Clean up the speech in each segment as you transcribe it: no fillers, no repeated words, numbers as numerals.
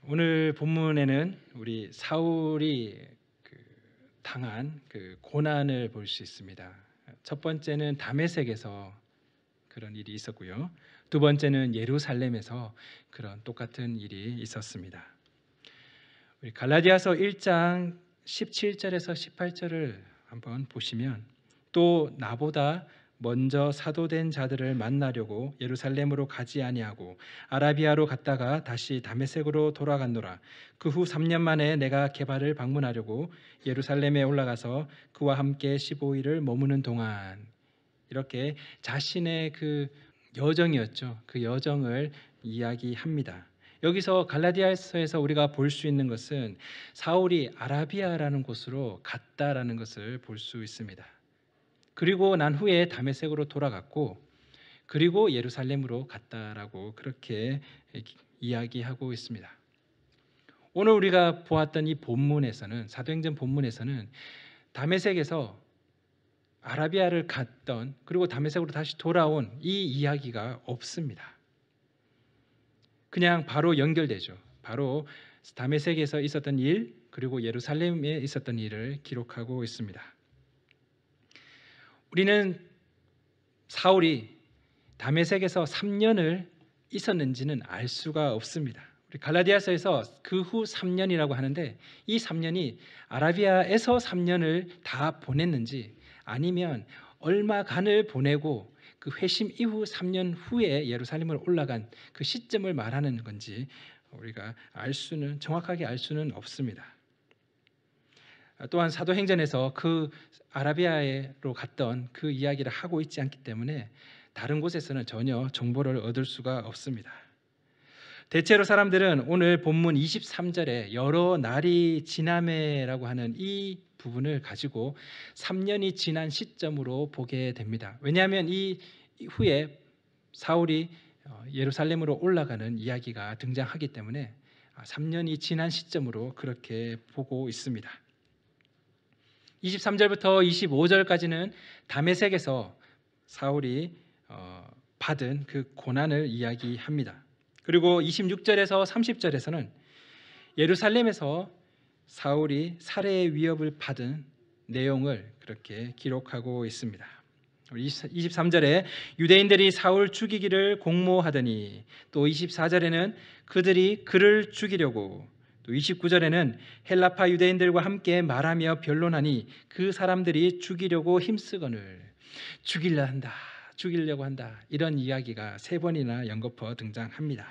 오늘 본문에는 우리 사울이 당한 고난을 볼 수 있습니다. 첫 번째는 다메섹에서 그런 일이 있었고요. 두 번째는 예루살렘에서 그런 똑같은 일이 있었습니다. 우리 갈라디아서 1장 17절에서 18절을 한번 보시면, 또 나보다 먼저 사도된 자들을 만나려고 예루살렘으로 가지 아니하고 아라비아로 갔다가 다시 다메섹으로 돌아갔노라. 그 후 3년 만에 내가 게바를 방문하려고 예루살렘에 올라가서 그와 함께 15일을 머무는 동안, 이렇게 자신의 그 여정이었죠. 그 여정을 이야기합니다. 여기서 갈라디아서에서 우리가 볼 수 있는 것은 사울이 아라비아라는 곳으로 갔다라는 것을 볼 수 있습니다. 그리고 난 후에 다메섹으로 돌아갔고, 그리고 예루살렘으로 갔다라고 그렇게 이야기하고 있습니다. 오늘 우리가 보았던 이 본문에서는, 사도행전 본문에서는 다메섹에서 아라비아를 갔던, 그리고 다메섹으로 다시 돌아온 이 이야기가 없습니다. 그냥 바로 연결되죠. 바로 다메섹에서 있었던 일, 그리고 예루살렘에 있었던 일을 기록하고 있습니다. 우리는 사울이 다메섹에서 3년을 있었는지는 알 수가 없습니다. 우리 갈라디아서에서 그 후 3년이라고 하는데, 이 3년이 아라비아에서 3년을 다 보냈는지, 아니면 얼마간을 보내고 그 회심 이후 3년 후에 예루살렘으로 올라간 그 시점을 말하는 건지 우리가 정확하게 알 수는 없습니다. 또한 사도행전에서 그 아라비아로 갔던 그 이야기를 하고 있지 않기 때문에 다른 곳에서는 전혀 정보를 얻을 수가 없습니다. 대체로 사람들은 오늘 본문 23절에 여러 날이 지남에라고 하는 이 부분을 가지고 3년이 지난 시점으로 보게 됩니다. 왜냐하면 이 후에 사울이 예루살렘으로 올라가는 이야기가 등장하기 때문에 3년이 지난 시점으로 그렇게 보고 있습니다. 23절부터 25절까지는 다메섹에서 사울이 받은 그 고난을 이야기합니다. 그리고 26절에서 30절에서는 예루살렘에서 사울이 살해의 위협을 받은 내용을 그렇게 기록하고 있습니다. 23절에 유대인들이 사울 죽이기를 공모하더니, 또 24절에는 그들이 그를 죽이려고, 또 29절에는 헬라파 유대인들과 함께 말하며 변론하니 그 사람들이 죽이려고 힘쓰거늘, 죽이려고 한다, 이런 이야기가 3번이나 연거푸 등장합니다.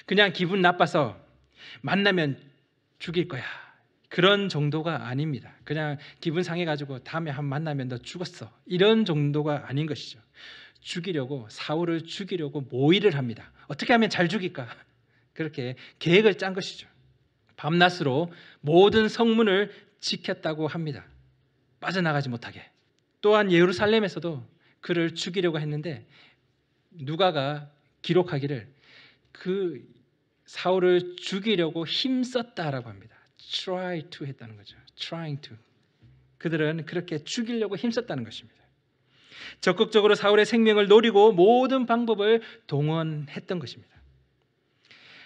그냥 기분 나빠서 만나면 죽일 거야, 그런 정도가 아닙니다. 그냥 기분 상해가지고 다음에 한 만나면 너 죽었어, 이런 정도가 아닌 것이죠. 사울을 죽이려고 모의를 합니다. 어떻게 하면 잘 죽일까, 그렇게 계획을 짠 것이죠. 밤낮으로 모든 성문을 지켰다고 합니다. 빠져나가지 못하게. 또한 예루살렘에서도 그를 죽이려고 했는데, 누가가 기록하기를 그 사울을 죽이려고 힘썼다라고 합니다. try to 했다는 거죠. trying to. 그들은 그렇게 죽이려고 힘썼다는 것입니다. 적극적으로 사울의 생명을 노리고 모든 방법을 동원했던 것입니다.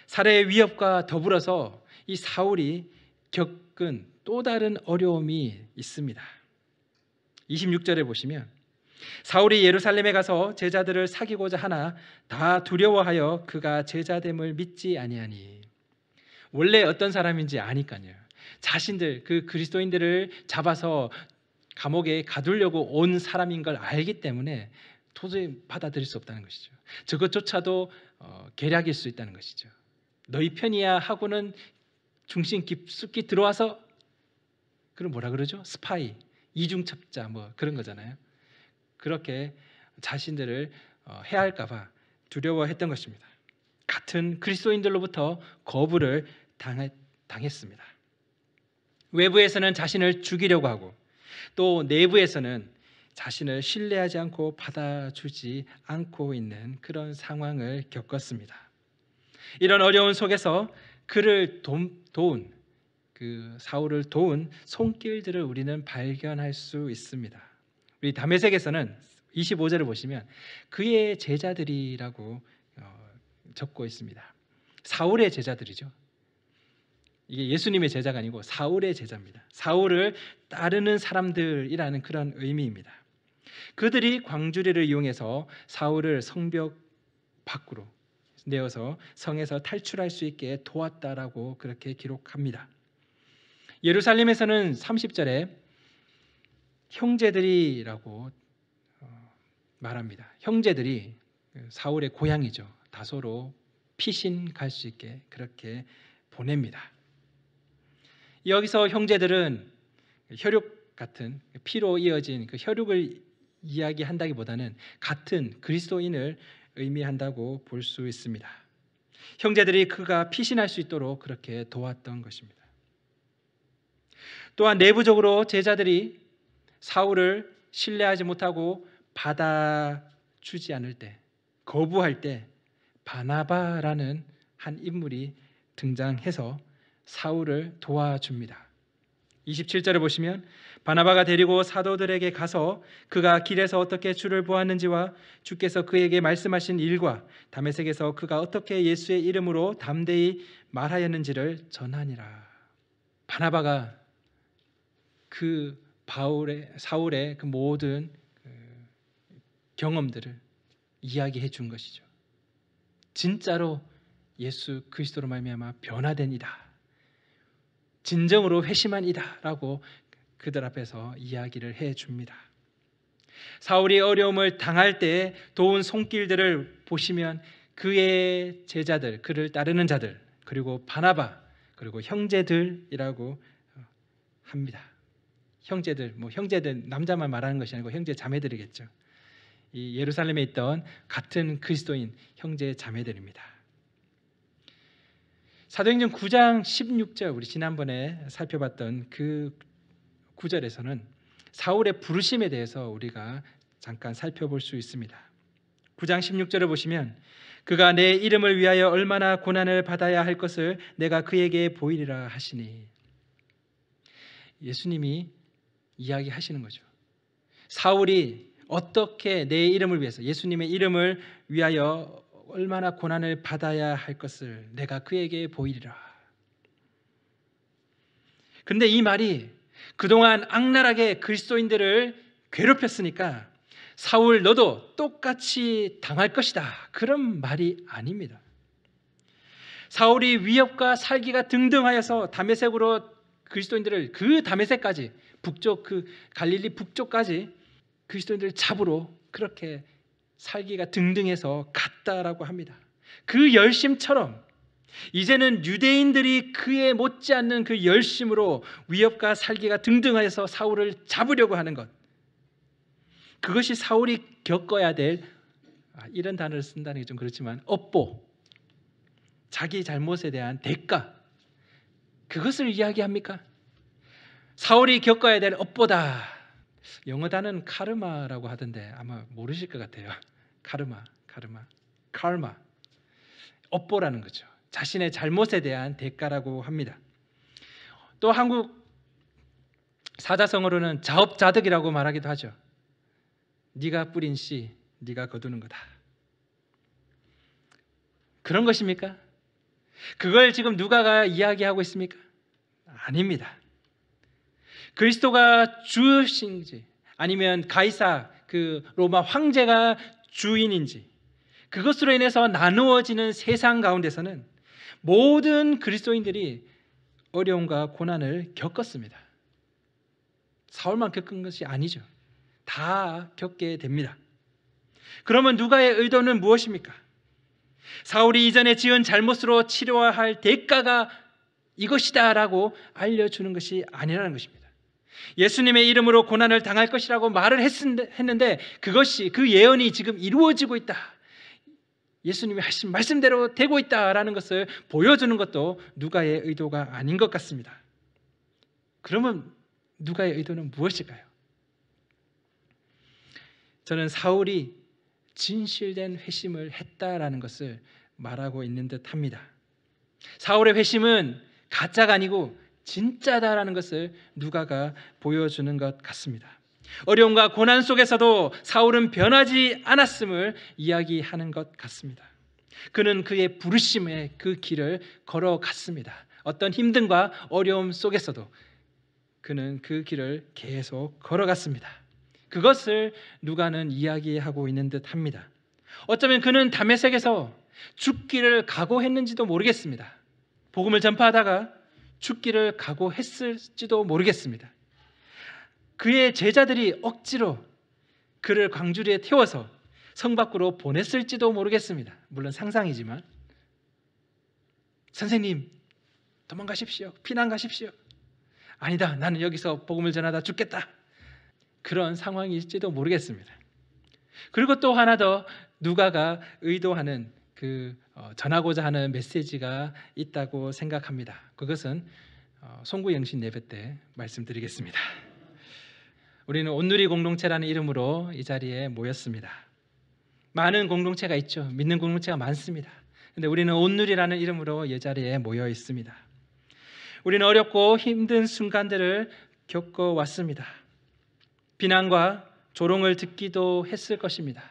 살해의 위협과 더불어서 이 사울이 겪은 또 다른 어려움이 있습니다. 26절에 보시면, 사울이 예루살렘에 가서 제자들을 사귀고자 하나 다 두려워하여 그가 제자됨을 믿지 아니하니. 원래 어떤 사람인지 아니까요. 자신들, 그 그리스도인들을 잡아서 감옥에 가두려고 온 사람인 걸 알기 때문에 도저히 받아들일 수 없다는 것이죠. 저것조차도 계략일 수 있다는 것이죠. 너희 편이야 하고는 중심 깊숙이 들어와서, 그럼 뭐라 그러죠? 스파이, 이중첩자, 뭐 그런 거잖아요. 그렇게 자신들을 해할까 봐 두려워했던 것입니다. 같은 그리스도인들로부터 거부를 당했습니다. 외부에서는 자신을 죽이려고 하고, 또 내부에서는 자신을 신뢰하지 않고 받아주지 않고 있는 그런 상황을 겪었습니다. 이런 어려운 속에서 그를 도운, 그 사울을 도운 손길들을 우리는 발견할 수 있습니다. 우리 다메섹에서는 25절을 보시면 그의 제자들이라고 적고 있습니다. 사울의 제자들이죠. 이게 예수님의 제자가 아니고 사울의 제자입니다. 사울을 따르는 사람들이라는 그런 의미입니다. 그들이 광주리를 이용해서 사울을 성벽 밖으로 내어서 성에서 탈출할 수 있게 도왔다라고 그렇게 기록합니다. 예루살렘에서는 30절에 형제들이라고 말합니다. 형제들이 사울의 고향이죠. 다소로 피신 갈 수 있게 그렇게 보냅니다. 여기서 형제들은 혈육 같은 피로 이어진 그 혈육을 이야기한다기보다는 같은 그리스도인을 의미한다고 볼 수 있습니다. 형제들이 그가 피신할 수 있도록 그렇게 도왔던 것입니다. 또한 내부적으로 제자들이 사울을 신뢰하지 못하고 받아주지 않을 때, 거부할 때 바나바라는 한 인물이 등장해서 사울을 도와줍니다. 27절에 보시면 바나바가 데리고 사도들에게 가서 그가 길에서 어떻게 주를 보았는지와 주께서 그에게 말씀하신 일과 다메섹에서 그가 어떻게 예수의 이름으로 담대히 말하였는지를 전하니라. 바나바가 그 사울의 그 모든 경험들을 이야기해 준 것이죠. 진짜로 예수 그리스도로 말미암아 변화된 이다, 진정으로 회심한 이다라고 그들 앞에서 이야기를 해줍니다. 사울이 어려움을 당할 때 도운 손길들을 보시면 그의 제자들, 그를 따르는 자들, 그리고 바나바, 그리고 형제들이라고 합니다. 형제들, 형제들 남자만 말하는 것이 아니고 형제 자매들이겠죠. 이 예루살렘에 있던 같은 그리스도인 형제 자매들입니다. 사도행전 9장 16절, 우리 지난번에 살펴봤던 그 구절에서는 사울의 부르심에 대해서 우리가 잠깐 살펴볼 수 있습니다. 9장 16절을 보시면 그가 내 이름을 위하여 얼마나 고난을 받아야 할 것을 내가 그에게 보이리라 하시니, 예수님이 이야기하시는 거죠. 사울이 어떻게 내 이름을 위해서, 예수님의 이름을 위하여 얼마나 고난을 받아야 할 것을 내가 그에게 보이리라. 그런데 이 말이 그동안 악랄하게 그리스도인들을 괴롭혔으니까 사울 너도 똑같이 당할 것이다, 그런 말이 아닙니다. 사울이 위협과 살기가 등등하여서 다메섹으로 그리스도인들을, 그 다메섹까지, 북쪽 그 갈릴리 북쪽까지 그리스도인들을 잡으러 그렇게 살기가 등등해서 갔다라고 합니다. 그 열심처럼 이제는 유대인들이 그에 못지않는 그 열심으로 위협과 살기가 등등하여서 사울을 잡으려고 하는 것, 그것이 사울이 겪어야 될, 이런 단어를 쓴다는 게 좀 그렇지만 업보, 자기 잘못에 대한 대가, 그것을 이야기합니까? 사울이 겪어야 될 업보다, 영어 단어는 카르마라고 하던데 아마 모르실 것 같아요. 카르마, 업보라는 거죠. 자신의 잘못에 대한 대가라고 합니다. 또 한국 사자성어로는 자업자득이라고 말하기도 하죠. 네가 뿌린 씨, 네가 거두는 거다. 그런 것입니까? 그걸 지금 누가가 이야기하고 있습니까? 아닙니다. 그리스도가 주신지 아니면 가이사, 그 로마 황제가 주인인지, 그것으로 인해서 나누어지는 세상 가운데서는 모든 그리스도인들이 어려움과 고난을 겪었습니다. 사울만 겪은 것이 아니죠. 다 겪게 됩니다. 그러면 누가의 의도는 무엇입니까? 사울이 이전에 지은 잘못으로 치러야 할 대가가 이것이다라고 알려주는 것이 아니라는 것입니다. 예수님의 이름으로 고난을 당할 것이라고 말을 했는데 그것이, 그 예언이 지금 이루어지고 있다, 예수님이 하신 말씀대로 되고 있다라는 것을 보여주는 것도 누가의 의도가 아닌 것 같습니다. 그러면 누가의 의도는 무엇일까요? 저는 사울이 진실된 회심을 했다라는 것을 말하고 있는 듯 합니다. 사울의 회심은 가짜가 아니고 진짜다라는 것을 누가가 보여주는 것 같습니다. 어려움과 고난 속에서도 사울은 변하지 않았음을 이야기하는 것 같습니다. 그는 그의 부르심의 그 길을 걸어갔습니다. 어떤 힘듦과 어려움 속에서도 그는 그 길을 계속 걸어갔습니다. 그것을 누가는 이야기하고 있는 듯 합니다. 어쩌면 그는 다메섹에서 죽기를 각오했는지도 모르겠습니다. 복음을 전파하다가 죽기를 각오했을지도 모르겠습니다. 그의 제자들이 억지로 그를 광주리에 태워서 성 밖으로 보냈을지도 모르겠습니다. 물론 상상이지만, 선생님 도망가십시오, 피난 가십시오. 아니다, 나는 여기서 복음을 전하다 죽겠다. 그런 상황일지도 모르겠습니다. 그리고 또 하나 더 누가가 의도하는 전하고자 하는 메시지가 있다고 생각합니다. 그것은 송구영신 예배 때 말씀드리겠습니다. 우리는 온누리 공동체라는 이름으로 이 자리에 모였습니다. 많은 공동체가 있죠. 믿는 공동체가 많습니다. 그런데 우리는 온누리라는 이름으로 이 자리에 모여 있습니다. 우리는 어렵고 힘든 순간들을 겪어왔습니다. 비난과 조롱을 듣기도 했을 것입니다.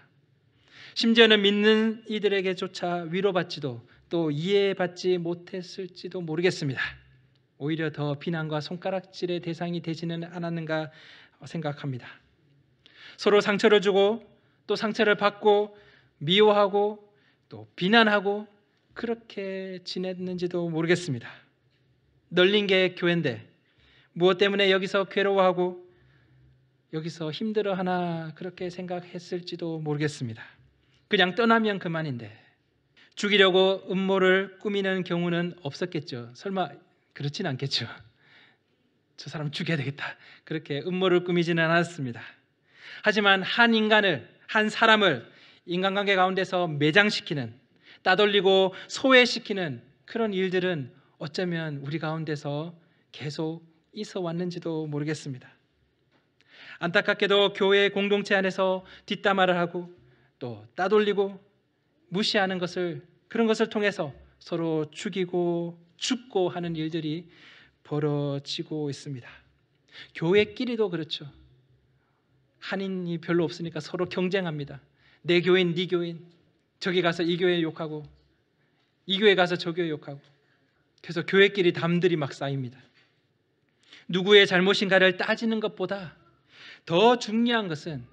심지어는 믿는 이들에게조차 위로받지도 또 이해받지 못했을지도 모르겠습니다. 오히려 더 비난과 손가락질의 대상이 되지는 않았는가 생각합니다. 서로 상처를 주고 또 상처를 받고 미워하고 또 비난하고 그렇게 지냈는지도 모르겠습니다. 널린 게 교회인데 무엇 때문에 여기서 괴로워하고 여기서 힘들어하나 그렇게 생각했을지도 모르겠습니다. 그냥 떠나면 그만인데 죽이려고 음모를 꾸미는 경우는 없었겠죠. 설마 그렇진 않겠죠. 저 사람 죽여야 되겠다, 그렇게 음모를 꾸미지는 않았습니다. 하지만 한 사람을 인간관계 가운데서 매장시키는, 따돌리고 소외시키는 그런 일들은 어쩌면 우리 가운데서 계속 있어 왔는지도 모르겠습니다. 안타깝게도 교회 공동체 안에서 뒷담화를 하고 또 따돌리고 무시하는 그런 것을 통해서 서로 죽이고 죽고 하는 일들이 벌어지고 있습니다. 교회끼리도 그렇죠. 한인이 별로 없으니까 서로 경쟁합니다. 내 교회인 네 교회인, 저기 가서 이 교회 욕하고 이 교회 가서 저 교회 욕하고, 그래서 교회끼리 담들이 막 쌓입니다. 누구의 잘못인가를 따지는 것보다 더 중요한 것은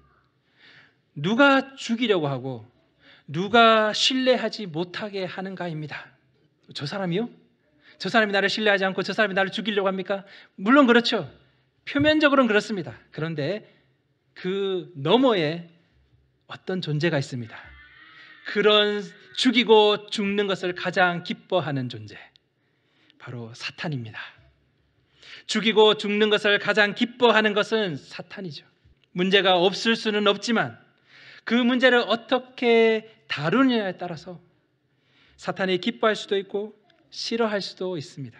누가 죽이려고 하고 누가 신뢰하지 못하게 하는가입니다. 저 사람이요? 저 사람이 나를 신뢰하지 않고 저 사람이 나를 죽이려고 합니까? 물론 그렇죠. 표면적으로는 그렇습니다. 그런데 그 너머에 어떤 존재가 있습니다. 그런 죽이고 죽는 것을 가장 기뻐하는 존재, 바로 사탄입니다. 죽이고 죽는 것을 가장 기뻐하는 것은 사탄이죠. 문제가 없을 수는 없지만 그 문제를 어떻게 다루느냐에 따라서 사탄이 기뻐할 수도 있고 싫어할 수도 있습니다.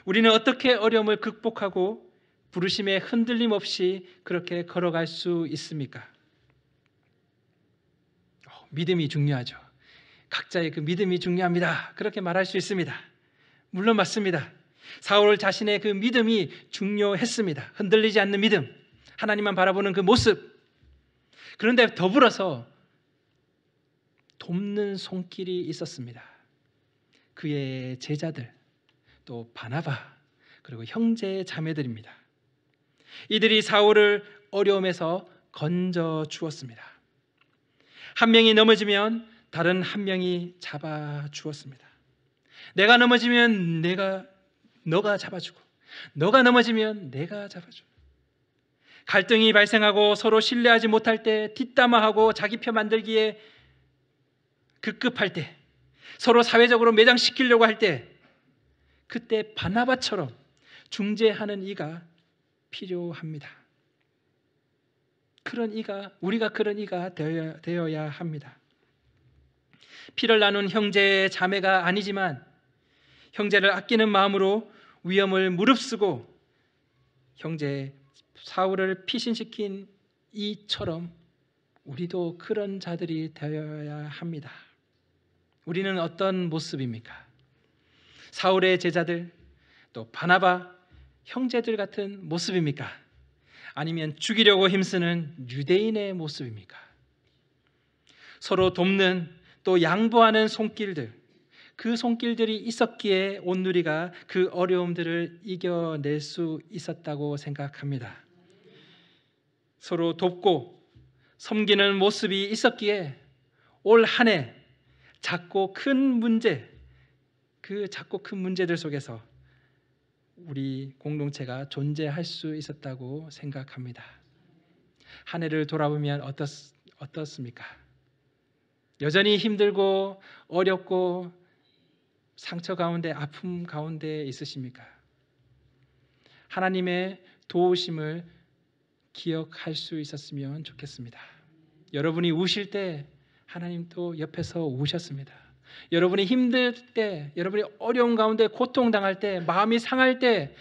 우리는 어떻게 어려움을 극복하고 부르심에 흔들림 없이 그렇게 걸어갈 수 있습니까? 믿음이 중요하죠. 각자의 그 믿음이 중요합니다, 그렇게 말할 수 있습니다. 물론 맞습니다. 사울 자신의 그 믿음이 중요했습니다. 흔들리지 않는 믿음, 하나님만 바라보는 그 모습. 그런데 더불어서 돕는 손길이 있었습니다. 그의 제자들, 또 바나바, 그리고 형제 자매들입니다. 이들이 사울을 어려움에서 건져 주었습니다. 한 명이 넘어지면 다른 한 명이 잡아 주었습니다. 내가 넘어지면 너가 잡아주고, 너가 넘어지면 내가 잡아주고, 갈등이 발생하고 서로 신뢰하지 못할 때, 뒷담화하고 자기 표 만들기에 급급할 때, 서로 사회적으로 매장시키려고 할 때, 그때 바나바처럼 중재하는 이가 필요합니다. 우리가 그런 이가 되어야 합니다. 피를 나눈 형제 자매가 아니지만 형제를 아끼는 마음으로 위험을 무릅쓰고 형제 사울을 피신시킨 이처럼 우리도 그런 자들이 되어야 합니다. 우리는 어떤 모습입니까? 사울의 제자들, 또 바나바 형제들 같은 모습입니까? 아니면 죽이려고 힘쓰는 유대인의 모습입니까? 서로 돕는 또 양보하는 손길들, 그 손길들이 있었기에 온누리가 그 어려움들을 이겨낼 수 있었다고 생각합니다. 서로 돕고 섬기는 모습이 있었기에 올 한 해 작고 큰 문제, 그 작고 큰 문제들 속에서 우리 공동체가 존재할 수 있었다고 생각합니다. 한 해를 돌아보면 어떻습니까? 여전히 힘들고 어렵고 상처 가운데, 아픔 가운데 있으십니까? 하나님의 도우심을 기억할 수 있었으면 좋겠습니다. 여러분이 우실 때 하나님도 옆에서 우셨습니다. 여러분이 힘들 때, 여러분이 어려운 가운데 고통당할 때, 마음이 상할 때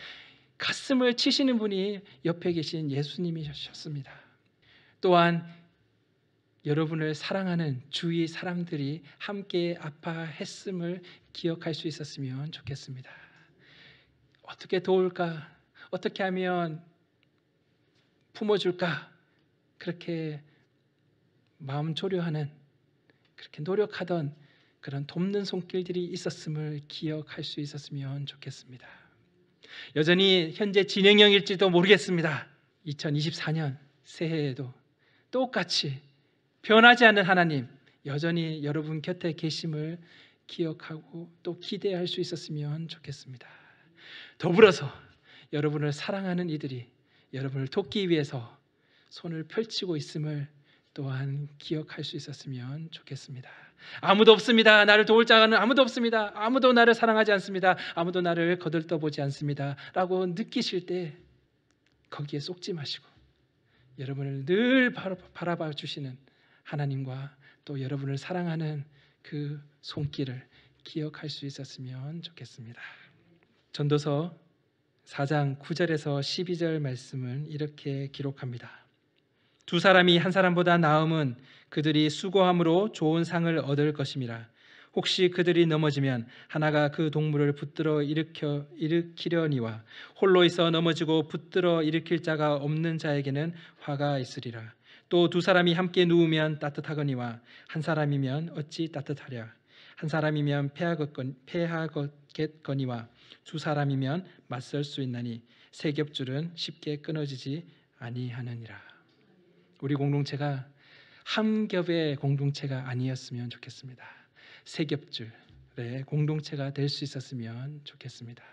가슴을 치시는 분이 옆에 계신 예수님이셨습니다. 또한 여러분을 사랑하는 주위 사람들이 함께 아파했음을 기억할 수 있었으면 좋겠습니다. 어떻게 도울까? 어떻게 하면 품어줄까? 그렇게 마음 조려하는, 그렇게 노력하던 그런 돕는 손길들이 있었음을 기억할 수 있었으면 좋겠습니다. 여전히 현재 진행형일지도 모르겠습니다. 2024년 새해에도 똑같이 변하지 않는 하나님, 여전히 여러분 곁에 계심을 기억하고 또 기대할 수 있었으면 좋겠습니다. 더불어서 여러분을 사랑하는 이들이 여러분을 돕기 위해서 손을 펼치고 있음을 또한 기억할 수 있었으면 좋겠습니다. 아무도 없습니다. 나를 도울 자는 아무도 없습니다. 아무도 나를 사랑하지 않습니다. 아무도 나를 거들떠보지 않습니다. 라고 느끼실 때 거기에 쏙지 마시고 여러분을 늘 바라봐 주시는 하나님과 또 여러분을 사랑하는 그 손길을 기억할 수 있었으면 좋겠습니다. 전도서 4장 9절에서 12절 말씀은 이렇게 기록합니다. 두 사람이 한 사람보다 나음은 그들이 수고함으로 좋은 상을 얻을 것임이라. 혹시 그들이 넘어지면 하나가 그 동물을 붙들어 일으키려니와 홀로 있어 넘어지고 붙들어 일으킬 자가 없는 자에게는 화가 있으리라. 또 두 사람이 함께 누우면 따뜻하거니와 한 사람이면 어찌 따뜻하랴. 한 사람이면 패하겠거니와 두 사람이면 맞설 수 있나니 세 겹줄은 쉽게 끊어지지 아니하느니라. 우리 공동체가 한 겹의 공동체가 아니었으면 좋겠습니다. 세 겹줄의 공동체가 될 수 있었으면 좋겠습니다.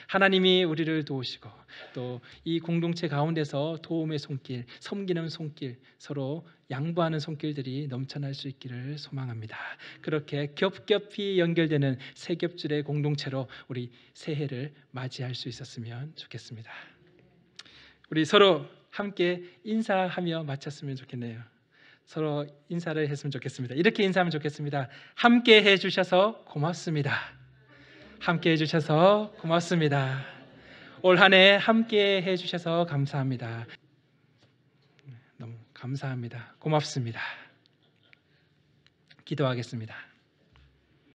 하나님이 우리를 도우시고 또 이 공동체 가운데서 도움의 손길, 섬기는 손길, 서로 양보하는 손길들이 넘쳐날 수 있기를 소망합니다. 그렇게 겹겹이 연결되는 세 겹줄의 공동체로 우리 새해를 맞이할 수 있었으면 좋겠습니다. 우리 서로 함께 인사하며 마쳤으면 좋겠네요. 서로 인사를 했으면 좋겠습니다. 이렇게 인사하면 좋겠습니다. 함께 해주셔서 고맙습니다. 함께 해주셔서 고맙습니다. 올 한 해 함께 해주셔서 감사합니다. 너무 감사합니다. 고맙습니다. 기도하겠습니다.